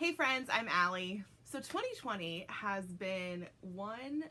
Hey friends, I'm Allie. So 2020 has been one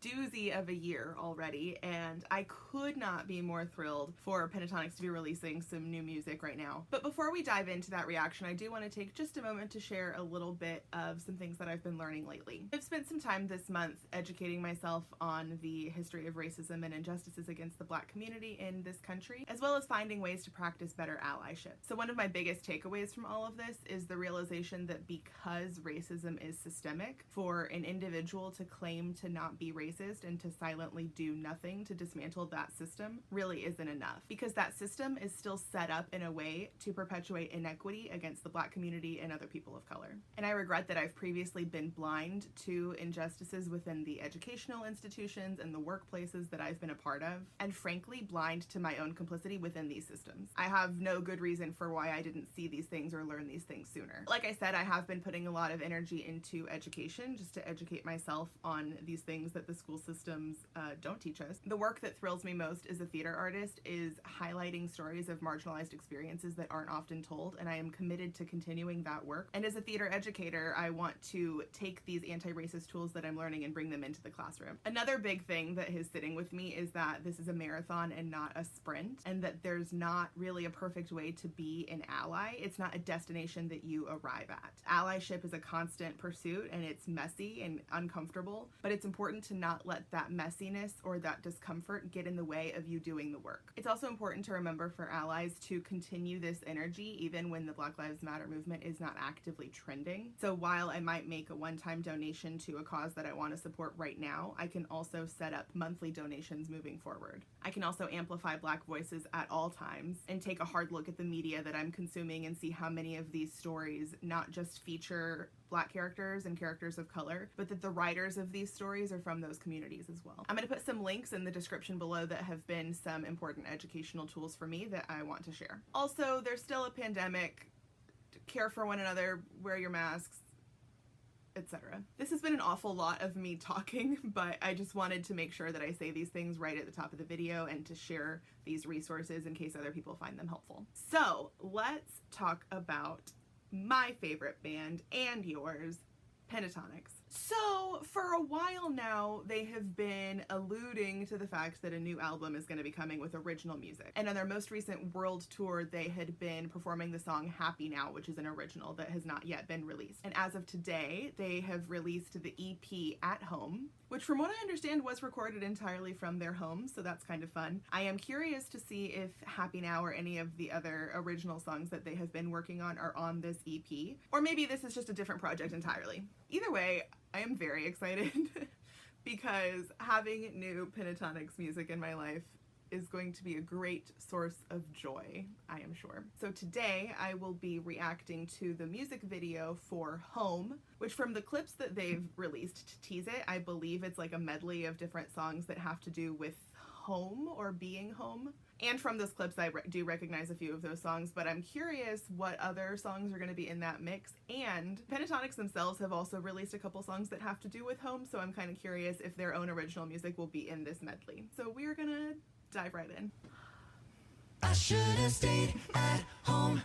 doozy of a year already, and I could not be more thrilled for Pentatonix to be releasing some new music right now. But before we dive into that reaction, I do want to take just a moment to share a little bit of some things that I've been learning lately. I've spent some time this month educating myself on the history of racism and injustices against the Black community in this country, as well as finding ways to practice better allyship. So one of my biggest takeaways from all of this is the realization that because racism is systemic, for an individual to claim to not be racist and to silently do nothing to dismantle that system really isn't enough, because that system is still set up in a way to perpetuate inequity against the Black community and other people of color. And I regret that I've previously been blind to injustices within the educational institutions and the workplaces that I've been a part of, and frankly blind to my own complicity within these systems. I have no good reason for why I didn't see these things or learn these things sooner. Like I said, I have been putting a lot of energy into education just to educate myself on these things that the school systems don't teach us. The work that thrills me most as a theater artist is highlighting stories of marginalized experiences that aren't often told, and I am committed to continuing that work. And as a theater educator, I want to take these anti-racist tools that I'm learning and bring them into the classroom. Another big thing that is sitting with me is that this is a marathon and not a sprint, and that there's not really a perfect way to be an ally. It's not a destination that you arrive at. Allyship is a constant pursuit, and it's messy and uncomfortable, but it's important to not let that messiness or that discomfort get in the way of you doing the work. It's also important to remember for allies to continue this energy even when the Black Lives Matter movement is not actively trending. So while I might make a one-time donation to a cause that I want to support right now, I can also set up monthly donations moving forward. I can also amplify Black voices at all times and take a hard look at the media that I'm consuming and see how many of these stories not just feature Black characters and characters of color, but that the writers of these stories are from those communities as well. I'm going to put some links in the description below that have been some important educational tools for me that I want to share. Also, there's still a pandemic. Care for one another, wear your masks, etc. This has been an awful lot of me talking, but I just wanted to make sure that I say these things right at the top of the video and to share these resources in case other people find them helpful. So let's talk about my favorite band and yours, Pentatonix. So for a while now, they have been alluding to the fact that a new album is going to be coming with original music. And on their most recent world tour, they had been performing the song Happy Now, which is an original that has not yet been released. And as of today, they have released the EP At Home, which from what I understand was recorded entirely from their home, so that's kind of fun. I am curious to see if Happy Now or any of the other original songs that they have been working on are on this EP, or maybe this is just a different project entirely. Either way, I am very excited because having new Pentatonix music in my life is going to be a great source of joy, I am sure. So today I will be reacting to the music video for Home, which from the clips that they've released to tease it, I believe it's like a medley of different songs that have to do with home or being home. And from those clips, I do recognize a few of those songs, but I'm curious what other songs are going to be in that mix. And Pentatonix themselves have also released a couple songs that have to do with home, so I'm kind of curious if their own original music will be in this medley. So we're gonna dive right in. I should have stayed at home,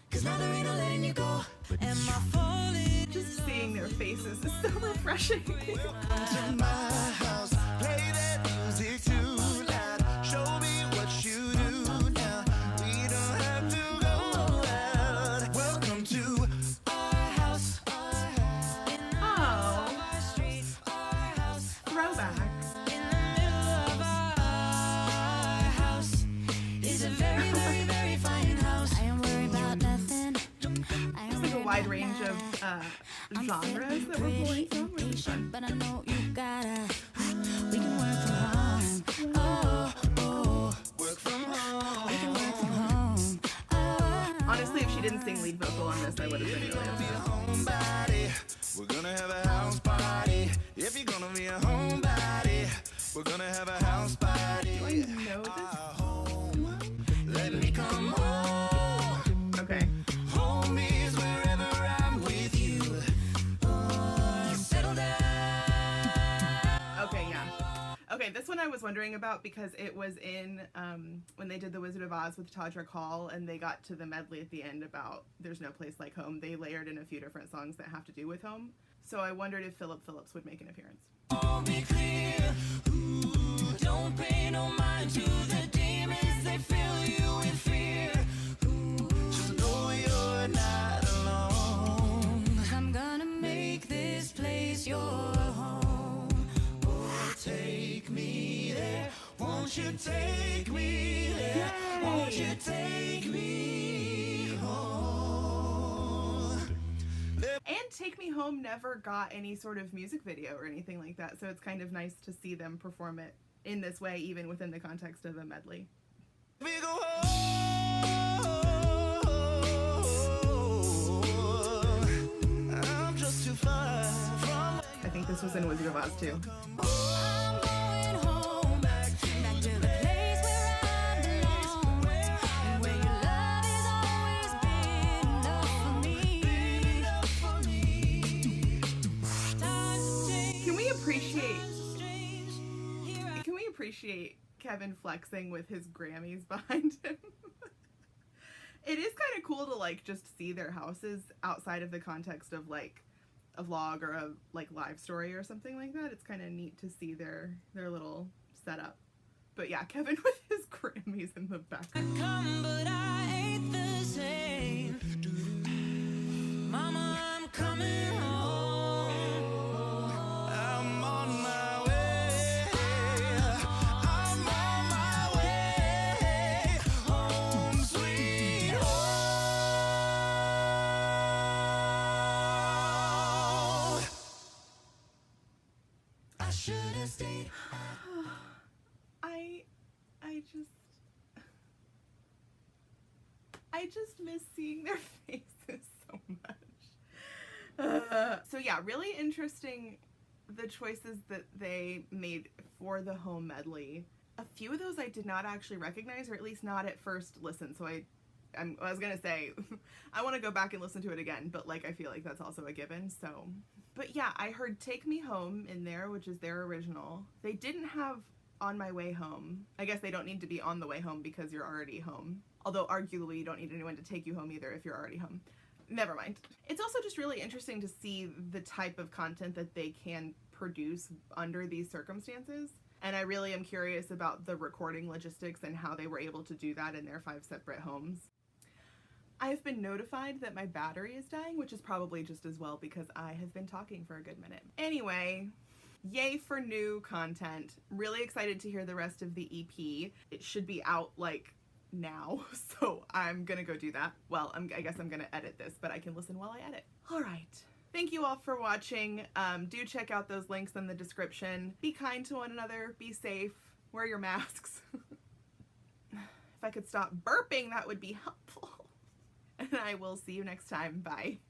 'cause now there ain't no letting you go. Am I falling? Just seeing their faces is so refreshing. Come to my house, play that music too loud. Show me what you do now. We don't have to go out. Welcome to our house. Oh, throwback. In the middle of our house is a very, very, very fine house. I am worried about nothing. There's like a wide range of genres that we're pulling from, which is fun. But I know you gotta. We can work from home. Oh, work from home. We can work from home. Honestly, if she didn't sing lead vocal on this, I would have been really upset. Homebody, we're gonna have a house party. If you're gonna be a homebody, we're gonna have a house party. Do I know this? Let me come home. Okay. Home is wherever I'm with you. Settle down. Okay, yeah. Okay, this one I was wondering about because it was in when they did The Wizard of Oz with Todrick Hall and they got to the medley at the end about There's No Place Like Home. They layered in a few different songs that have to do with home. So I wondered if Philip Phillips would make an appearance. Be clear. Ooh, don't pay no mind to the demons, they fill you with fear. Ooh, just know you're not alone. I'm gonna make this place your home. Oh, take me there. Won't you take me there? Yay! Won't you take me home? And Take Me Home never got any sort of music video or anything like that, so it's kind of nice to see them perform it in this way, even within the context of a medley. We go home. I'm just too far from. I think this was in Wizard of Oz too. I'm going home, back to the place where I belong, where your love has always been enough for me. Can we appreciate Kevin flexing with his Grammys behind him? It is kind of cool to like just see their houses outside of the context of like a vlog or a like live story or something like that. It's kind of neat to see their little setup. But yeah, Kevin with his Grammys in the background. Come, but I ain't the same. Mama, I'm coming home. I'm on my way. I'm on my way. Home, sweet home. I should have stayed. I just miss seeing their faces so much. So yeah, really interesting the choices that they made for the home medley. A few of those I did not actually recognize, or at least not at first listen. So I was gonna say I want to go back and listen to it again, but like I feel like that's also a given. So, but yeah, I heard "Take Me Home" in there, which is their original. They didn't have "On My Way Home." I guess they don't need to be on the way home because you're already home. Although arguably you don't need anyone to take you home either if you're already home. Never mind. It's also just really interesting to see the type of content that they can produce under these circumstances. And I really am curious about the recording logistics and how they were able to do that in their 5 separate homes. I've been notified that my battery is dying, which is probably just as well because I have been talking for a good minute. Anyway, yay for new content. Really excited to hear the rest of the EP. It should be out like now, so I'm gonna go do that. Well, I guess I'm gonna edit this, but I can listen while I edit. All right. Thank you all for watching. Do check out those links in the description. Be kind to one another. Be safe. Wear your masks. If I could stop burping, that would be helpful. And I will see you next time. Bye.